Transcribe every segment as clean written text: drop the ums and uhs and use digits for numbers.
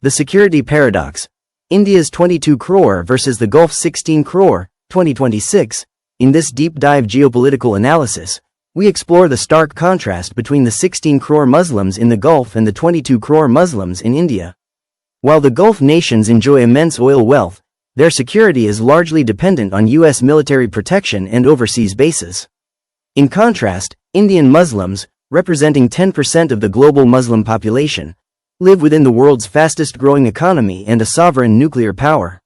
The security paradox. India's 22 crore versus the Gulf's 16 crore, 2026. In this deep dive geopolitical analysis, we explore the stark contrast between the 16 crore Muslims in the Gulf and the 22 crore Muslims in India. While the Gulf nations enjoy immense oil wealth, their security is largely dependent on U.S. military protection and overseas bases. In contrast, Indian Muslims, representing 10% of the global Muslim population, live within the world's fastest-growing economy and a sovereign nuclear power.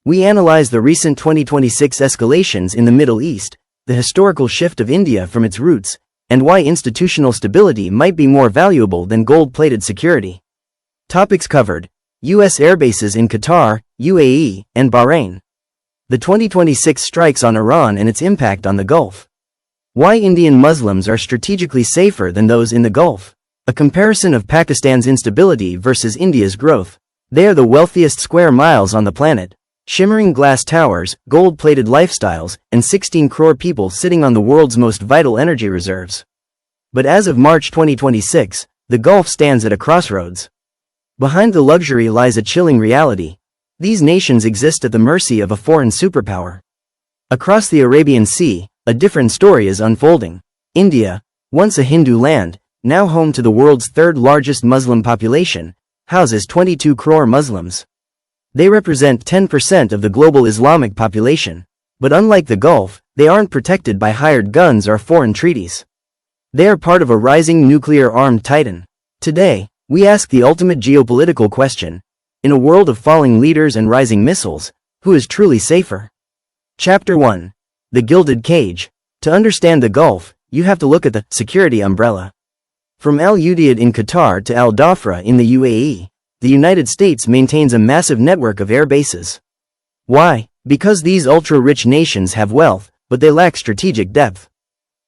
We analyze the recent 2026 escalations in the Middle East, the historical shift of India from its roots, and why institutional stability might be more valuable than gold-plated security. Topics covered: U.S. airbases in Qatar, UAE, and Bahrain. The 2026 strikes on Iran and its impact on the Gulf. Why Indian Muslims are strategically safer than those in the Gulf. A comparison of Pakistan's instability versus India's growth. They are the wealthiest square miles on the planet. Shimmering glass towers, gold-plated lifestyles, and 16 crore people sitting on the world's most vital energy reserves. But as of March 2026, the Gulf stands at a crossroads. Behind the luxury lies a chilling reality. These nations exist at the mercy of a foreign superpower. Across the Arabian Sea, a different story is unfolding. India, once a Hindu land, now home to the world's third-largest Muslim population, houses 22 crore Muslims. They represent 10% of the global Islamic population. But unlike the Gulf, they aren't protected by hired guns or foreign treaties. They are part of a rising nuclear-armed titan. Today, we ask the ultimate geopolitical question. In a world of falling leaders and rising missiles, who is truly safer? Chapter 1. The Gilded Cage. To understand the Gulf, you have to look at the security umbrella. From Al Udeid in Qatar to Al Dhafra in the UAE, the United States maintains a massive network of air bases. Why? Because these ultra-rich nations have wealth, but they lack strategic depth.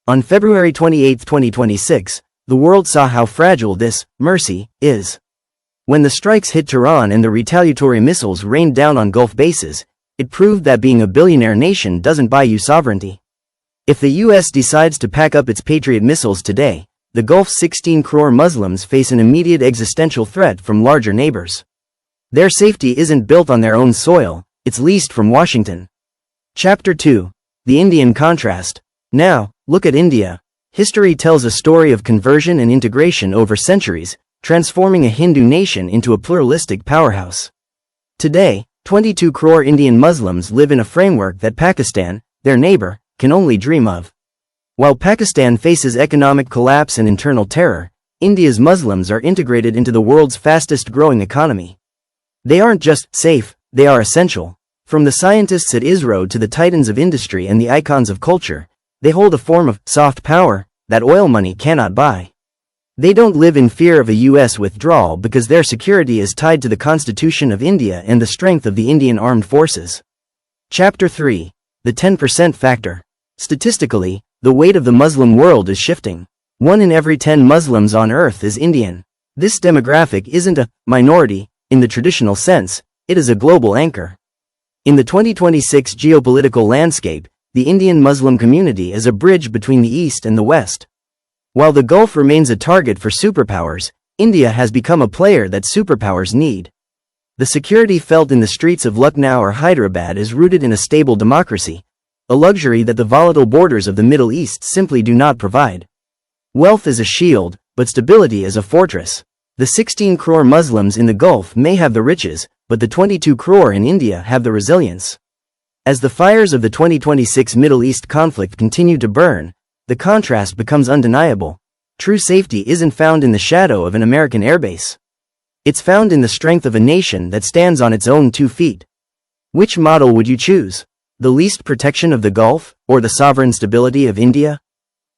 On February 28, 2026, the world saw how fragile this mercy is. When the strikes hit Tehran and the retaliatory missiles rained down on Gulf bases, it proved that being a billionaire nation doesn't buy you sovereignty. If the US decides to pack up its Patriot missiles today, the Gulf's 16 crore Muslims face an immediate existential threat from larger neighbors. Their safety isn't built on their own soil, it's leased from Washington. Chapter 2. The Indian Contrast. Now, look at India. History tells a story of conversion and integration over centuries, transforming a Hindu nation into a pluralistic powerhouse. Today, 22 crore Indian Muslims live in a framework that Pakistan, their neighbor, can only dream of. While Pakistan faces economic collapse and internal terror, India's Muslims are integrated into the world's fastest-growing economy. They aren't just safe, they are essential. From the scientists at ISRO to the titans of industry and the icons of culture, they hold a form of soft power that oil money cannot buy. They don't live in fear of a U.S. withdrawal because their security is tied to the Constitution of India and the strength of the Indian Armed Forces. Chapter 3. The 10% Factor. Statistically, the weight of the Muslim world is shifting. 1 in every 10 Muslims on earth is Indian. This demographic isn't a minority, in the traditional sense, it is a global anchor. In the 2026 geopolitical landscape, the Indian Muslim community is a bridge between the East and the West. While the Gulf remains a target for superpowers, India has become a player that superpowers need. The security felt in the streets of Lucknow or Hyderabad is rooted in a stable democracy, a luxury that the volatile borders of the Middle East simply do not provide. Wealth is a shield, but stability is a fortress. The 16 crore Muslims in the Gulf may have the riches, but the 22 crore in India have the resilience. As the fires of the 2026 Middle East conflict continue to burn, the contrast becomes undeniable. True safety isn't found in the shadow of an American airbase. It's found in the strength of a nation that stands on its own 2 feet. Which model would you choose? The least protection of the Gulf, or the sovereign stability of India?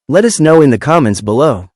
Let us know in the comments below.